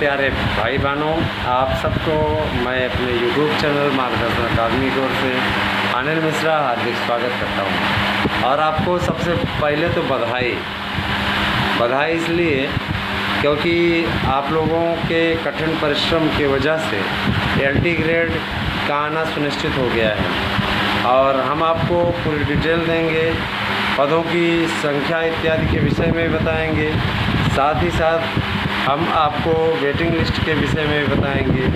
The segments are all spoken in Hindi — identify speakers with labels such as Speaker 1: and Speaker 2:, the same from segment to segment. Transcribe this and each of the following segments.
Speaker 1: प्यारे भाई बहनों, आप सबको मैं अपने YouTube चैनल मार्गदर्शन अकादमी की ओर से अनिल मिश्रा हार्दिक स्वागत करता हूं। और आपको सबसे पहले तो बधाई इसलिए क्योंकि आप लोगों के कठिन परिश्रम की वजह से LT ग्रेड का आना सुनिश्चित हो गया है और हम आपको पूरी डिटेल देंगे, पदों की संख्या इत्यादि के विषय में भी बताएंगे। साथ ही साथ हम आपको वेटिंग लिस्ट के विषय में भी बताएंगे।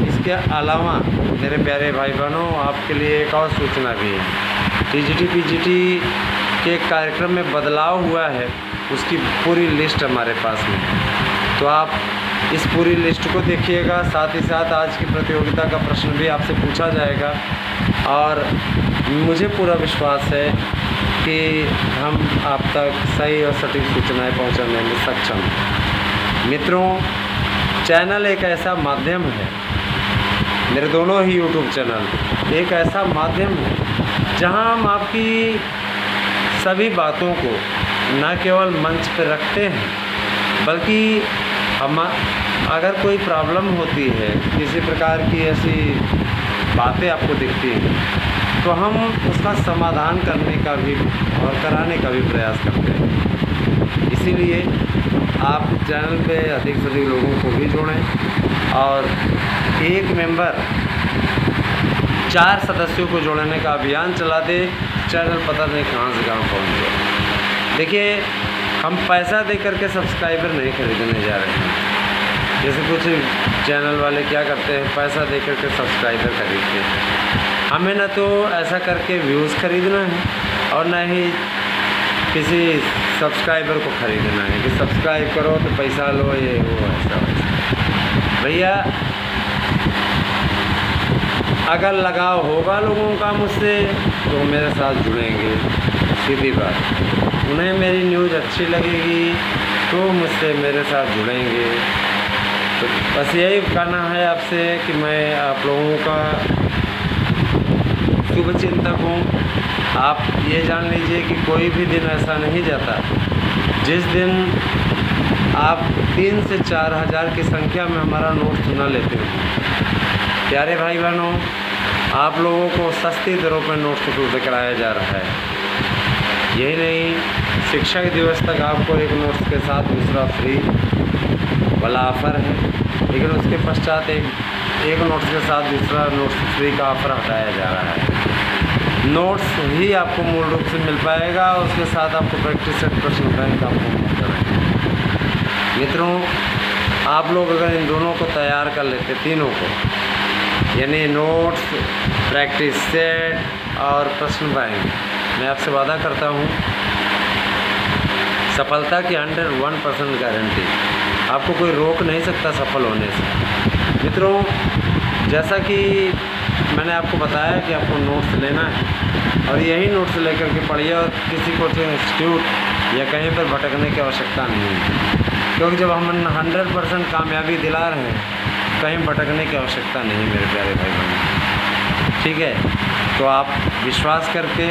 Speaker 1: इसके अलावा मेरे प्यारे भाई बहनों, आपके लिए एक और सूचना भी है। TGT PGT के कार्यक्रम में बदलाव हुआ है, उसकी पूरी लिस्ट हमारे पास में, तो आप इस पूरी लिस्ट को देखिएगा। साथ ही साथ आज की प्रतियोगिता का प्रश्न भी आपसे पूछा जाएगा और मुझे पूरा विश्वास है कि हम आप तक सही और सटीक सूचनाएं पहुंचाने में सक्षम हैं। मित्रों, चैनल एक ऐसा माध्यम है, मेरे दोनों ही YouTube चैनल एक ऐसा माध्यम है जहां हम आपकी सभी बातों को न केवल मंच पर रखते हैं, बल्कि हम अगर कोई प्रॉब्लम होती है, किसी प्रकार की ऐसी बातें आपको दिखती हैं, तो हम उसका समाधान करने का भी और कराने का भी प्रयास करते हैं। इसीलिए आप चैनल पे अधिक से अधिक लोगों को भी जोड़ें और एक मेंबर 4 सदस्यों को जोड़ने का अभियान चला दे। चैनल पता नहीं कहाँ से कहाँ पहुँच गया। देखिए, हम पैसा दे करके सब्सक्राइबर नहीं खरीदने जा रहे हैं। जैसे कुछ चैनल वाले क्या करते हैं, पैसा दे करके सब्सक्राइबर खरीदते हैं। हमें न तो ऐसा करके व्यूज़ खरीदना है और न ही किसी सब्सक्राइबर को खरीदना है कि सब्सक्राइब करो तो पैसा लो, ये वो ऐसा वैसा। भैया, अगर लगाव होगा लोगों का मुझसे तो मेरे साथ जुड़ेंगे, सीधी बात। उन्हें मेरी न्यूज़ अच्छी लगेगी तो मुझसे मेरे साथ जुड़ेंगे। तो बस यही कहना है आपसे कि मैं आप लोगों का शुभचिंतक हूँ। आप ये जान लीजिए कि कोई भी दिन ऐसा नहीं जाता जिस दिन आप 3 से 4 हज़ार की संख्या में हमारा नोट सुना लेते हो। प्यारे भाई बहनों, आप लोगों को सस्ती दरों पर नोट्स उपलब्ध कराया जा रहा है। यही नहीं, शिक्षक दिवस तक आपको एक नोट्स के साथ दूसरा फ्री वाला ऑफ़र है, लेकिन उसके पश्चात एक नोट्स के साथ दूसरा नोट्स फ्री का ऑफ़र हटाया जा रहा है। नोट्स ही आपको मूल रूप से मिल पाएगा और उसके साथ आपको प्रैक्टिस सेट प्रश्न बैंक आपको मिलता रहेगा। मित्रों, आप लोग अगर इन दोनों को तैयार कर लेते, तीनों को, यानी नोट्स, प्रैक्टिस सेट और प्रश्न बैंक, मैं आपसे वादा करता हूँ सफलता की 101% गारंटी। आपको कोई रोक नहीं सकता सफल होने से। मित्रों, जैसा कि मैंने आपको बताया कि आपको नोट्स लेना है और यही नोट्स लेकर के पढ़िए और किसी कोचिंग इंस्टीट्यूट या कहीं पर भटकने की आवश्यकता नहीं है, क्योंकि जब हम 100% कामयाबी दिला रहे हैं, कहीं भटकने की आवश्यकता नहीं मेरे प्यारे भाई बहनों। ठीक है, तो आप विश्वास करके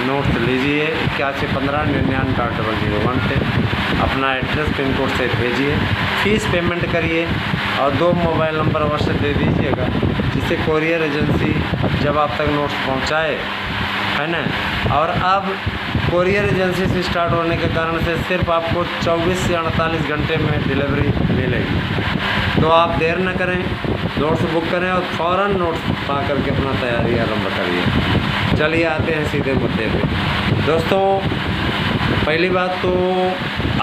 Speaker 1: नोट्स लीजिए। 8115990001 पे अपना एड्रेस पिन कोड से भेजिए, फ़ीस पेमेंट करिए और 2 मोबाइल नंबर अवश्य दे दीजिएगा, जिससे कोरियर एजेंसी जब आप तक नोट्स पहुंचाए, है ना। और अब कोरियर एजेंसी से स्टार्ट होने के कारण से सिर्फ आपको 24 से 48 घंटे में डिलीवरी मिलेगी। तो आप देर न करें, नोट्स बुक करें और फ़ौरन नोट्स पा करके अपना तैयारी आरंभ करिए। चलिए आते हैं सीधे मुद्दे पे। दोस्तों, पहली बात तो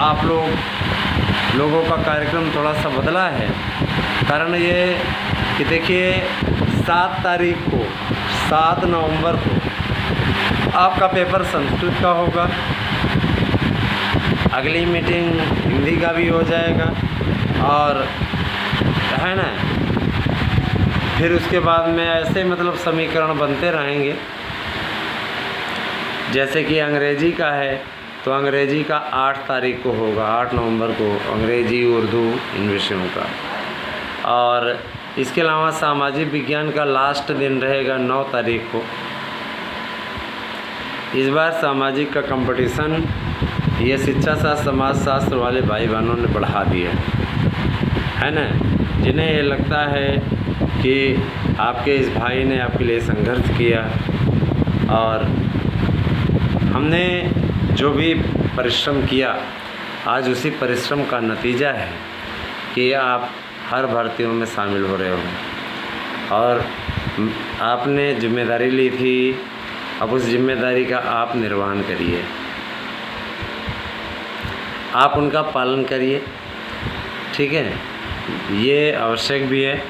Speaker 1: आप लोगों का कार्यक्रम थोड़ा सा बदला है। कारण ये कि देखिए, 7 तारीख को, 7 नवंबर को आपका पेपर संस्कृत का होगा। अगली मीटिंग हिंदी का भी हो जाएगा और है ना, फिर उसके बाद में ऐसे मतलब समीकरण बनते रहेंगे। जैसे कि अंग्रेजी का है तो अंग्रेजी का 8 तारीख को होगा, 8 नवंबर को अंग्रेजी, उर्दू, इन विषयों का। और इसके अलावा सामाजिक विज्ञान का लास्ट दिन रहेगा 9 तारीख को। इस बार सामाजिक का कंपटीशन ये शिक्षा शास्त्र, समाज शास्त्र वाले भाई बहनों ने बढ़ा दिया है। है ना, जिन्हें ये लगता है कि आपके इस भाई ने आपके लिए संघर्ष किया और हमने जो भी परिश्रम किया आज उसी परिश्रम का नतीजा है कि आप हर भर्तियों में शामिल हो रहे हो और आपने जिम्मेदारी ली थी। अब उस जिम्मेदारी का आप निर्वहन करिए, आप उनका पालन करिए, ठीक है। ये आवश्यक भी है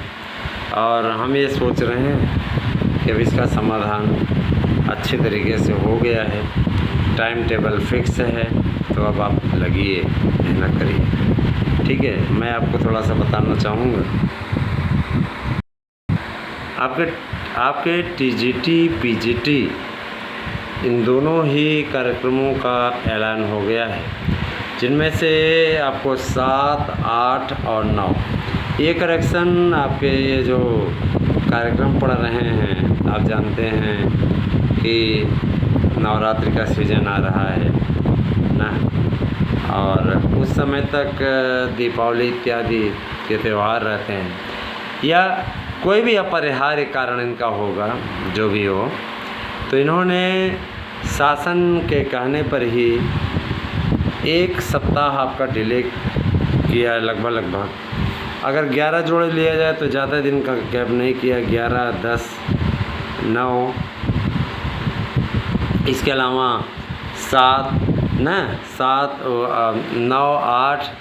Speaker 1: और हम ये सोच रहे हैं कि अब इसका समाधान अच्छे तरीके से हो गया है, टाइम टेबल फिक्स है, तो अब आप लगिए, मेहनत करिए, ठीक है। मैं आपको थोड़ा सा बताना चाहूँगा, आपके टीजीटी पीजीटी इन दोनों ही कार्यक्रमों का ऐलान हो गया है, जिनमें से आपको 7, 8 और 9 ये करेक्शन आपके ये जो कार्यक्रम पढ़ रहे हैं, आप जानते हैं कि नवरात्रि का सीजन आ रहा है ना, और उस समय तक दीपावली इत्यादि के त्यौहार रहते हैं या कोई भी अपरिहार्य कारण इनका होगा, जो भी हो, तो इन्होंने शासन के कहने पर ही 1 सप्ताह आपका डिले किया है लगभग। अगर 11 जोड़े लिया जाए तो ज़्यादा दिन का गैप नहीं किया, 11, 10, 9, इसके अलावा 7, 9, 8,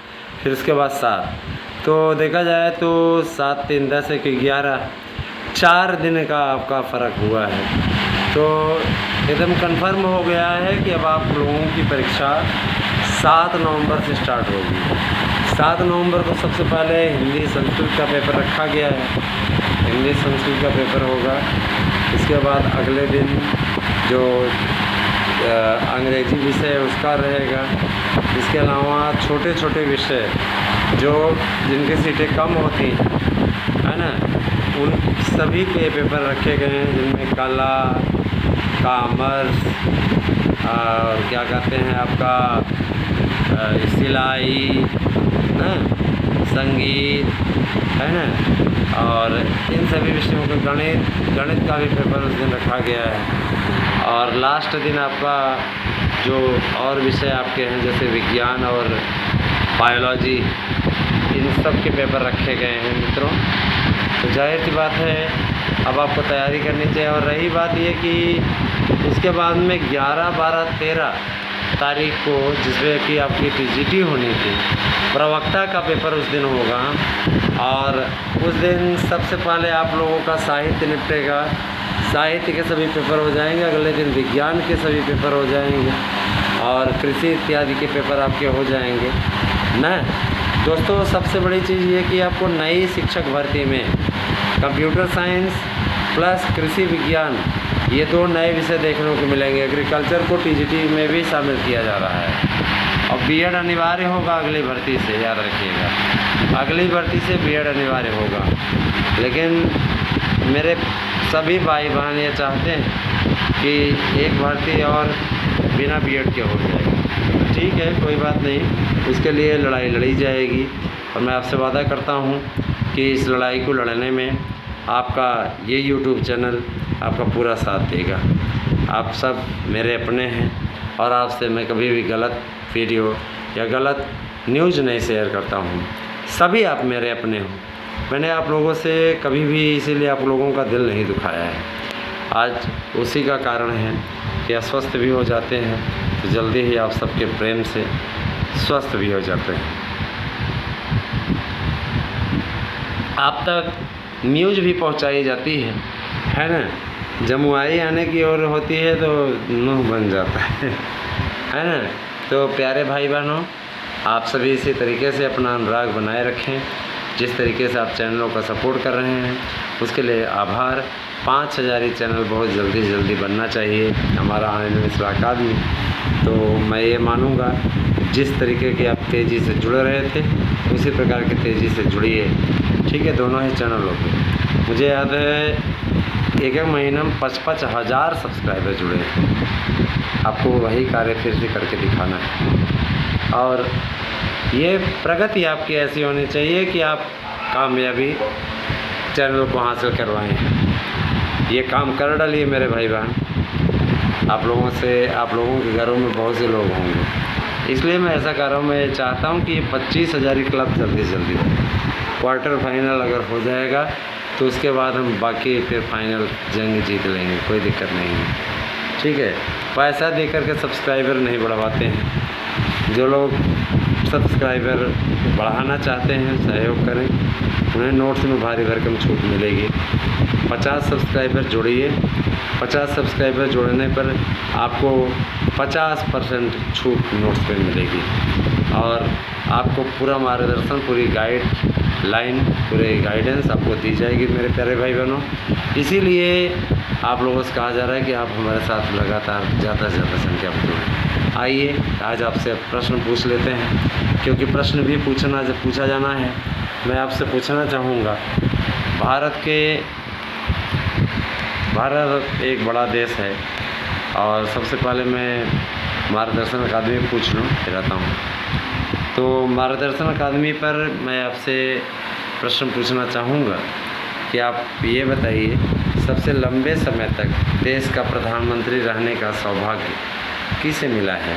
Speaker 1: फिर उसके बाद 7, तो देखा जाए तो 7, 3, 10, 1, 11, 4 दिन का आपका फ़र्क हुआ है। तो एकदम कंफर्म हो गया है कि अब आप लोगों की परीक्षा 7 नवंबर से स्टार्ट होगी। 7 नवंबर को सबसे पहले हिंदी संस्कृत का पेपर रखा गया है, हिंदी संस्कृत का पेपर होगा। इसके बाद अगले दिन जो अंग्रेजी विषय उसका रहेगा। इसके अलावा छोटे छोटे विषय जो जिनकी सीटें कम होती है ना, उन सभी के पेपर रखे गए हैं, जिनमें कला, कॉमर्स और क्या कहते हैं आपका सिलाई ना, संगीत है ना, और इन सभी विषयों का गणित का भी पेपर उस दिन रखा गया है। और लास्ट दिन आपका जो और विषय आपके हैं जैसे विज्ञान और बायोलॉजी, इन सब के पेपर रखे गए हैं मित्रों। तो जाहिर सी बात है अब आपको तैयारी करनी चाहिए। और रही बात ये कि इसके बाद में 11, 12, 13 तारीख को जिसमें कि आपकी टीजीटी होनी थी, प्रवक्ता का पेपर उस दिन होगा और उस दिन सबसे पहले आप लोगों का साहित्य निपटेगा, साहित्य के सभी पेपर हो जाएंगे। अगले दिन विज्ञान के सभी पेपर हो जाएंगे और कृषि इत्यादि के पेपर आपके हो जाएंगे ना। दोस्तों सबसे बड़ी चीज़ ये कि आपको नई शिक्षक भर्ती में कंप्यूटर साइंस प्लस कृषि विज्ञान ये 2 नए विषय देखने को मिलेंगे। एग्रीकल्चर को टीजीटी में भी शामिल किया जा रहा है और बीएड अनिवार्य होगा अगली भर्ती से, याद रखिएगा, अगली भर्ती से बीएड अनिवार्य होगा। लेकिन मेरे सभी भाई बहन ये चाहते हैं कि एक भर्ती और बिना बीएड के हो जाएगी। ठीक है, कोई बात नहीं, उसके लिए लड़ाई लड़ी जाएगी और मैं आपसे वादा करता हूँ कि इस लड़ाई को लड़ने में आपका ये यूट्यूब चैनल आपका पूरा साथ देगा। आप सब मेरे अपने हैं और आपसे मैं कभी भी गलत वीडियो या गलत न्यूज़ नहीं शेयर करता हूँ। सभी आप मेरे अपने हो, मैंने आप लोगों से कभी भी इसीलिए आप लोगों का दिल नहीं दुखाया है। आज उसी का कारण है कि अस्वस्थ भी हो जाते हैं तो जल्दी ही आप सबके प्रेम से स्वस्थ भी हो जाते हैं। आप तक न्यूज़ भी पहुंचाई जाती है ना। जमुआई आने की ओर होती है तो मुँह बन जाता है ना। तो प्यारे भाई बहनों, आप सभी इसी तरीके से अपना अनुराग बनाए रखें। जिस तरीके से आप चैनलों का सपोर्ट कर रहे हैं उसके लिए आभार। 5000 ही चैनल बहुत जल्दी बनना चाहिए हमारा आनंद मिश्रा अकादमी। तो मैं ये मानूँगा जिस तरीके के आप तेज़ी से जुड़ रहे थे उसी प्रकार की तेज़ी से जुड़िए, ठीक है, दोनों ही चैनलों पे। मुझे याद है एक महीने में 55,000 सब्सक्राइबर जुड़े हैं। आपको वही कार्य फिर से करके दिखाना है और ये प्रगति आपकी ऐसी होनी चाहिए कि आप कामयाबी चैनल को हासिल करवाएं। ये काम कर डालिए मेरे भाई बहन। आप लोगों के घरों में बहुत से लोग होंगे, इसलिए मैं ऐसा कर रहा हूँ। मैं चाहता हूँ कि ये 25,000 क्लब जल्दी से जल्दी क्वार्टर फाइनल अगर हो जाएगा तो उसके बाद हम बाकी फिर फाइनल जंग जीत लेंगे, कोई दिक्कत नहीं है, ठीक है। पैसा दे करके सब्सक्राइबर नहीं बढ़वाते हैं। जो लोग सब्सक्राइबर बढ़ाना चाहते हैं सहयोग करें, उन्हें नोट्स में भारी भरकम छूट मिलेगी। 50 सब्सक्राइबर जोड़िए। 50 सब्सक्राइबर जोड़ने पर आपको 50% छूट नोट्स पे मिलेगी और आपको पूरा मार्गदर्शन, पूरी गाइडलाइन, पूरे गाइडेंस आपको दी जाएगी मेरे प्यारे भाई बहनों। इसीलिए आप लोगों से कहा जा रहा है कि आप हमारे साथ लगातार ज़्यादा से ज़्यादा संख्या में जुड़ें। आइए आज आपसे प्रश्न पूछ लेते हैं, क्योंकि प्रश्न भी पूछा जाना है। मैं आपसे पूछना चाहूँगा, भारत एक बड़ा देश है और सबसे पहले मैं मार्गदर्शन अकादमी पूछ लूँ रहता हूँ। तो मार्गदर्शन अकादमी पर मैं आपसे प्रश्न पूछना चाहूँगा कि आप ये बताइए, सबसे लंबे समय तक देश का प्रधानमंत्री रहने का सौभाग्य किसे मिला है?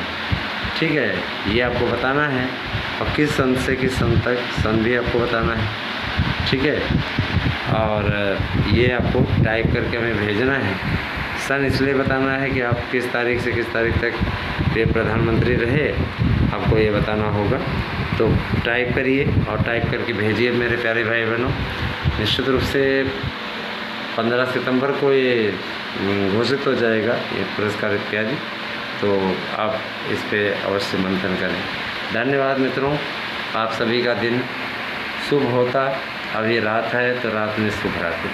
Speaker 1: ठीक है, ये आपको बताना है और किस सन से किस सन तक, सन भी आपको बताना है, ठीक है। और ये आपको टाइप करके हमें भेजना है। सन इसलिए बताना है कि आप किस तारीख से किस तारीख तक ये प्रधानमंत्री रहे, आपको ये बताना होगा। तो टाइप करिए और टाइप करके भेजिए मेरे प्यारे भाई बहनों। निश्चित रूप से 15 सितंबर को ये घोषित हो जाएगा, ये पुरस्कार इत्यादि, तो आप इस पे अवश्य मंथन करें। धन्यवाद मित्रों, आप सभी का दिन शुभ होता। अभी रात है तो रात में शुभ रात्रि।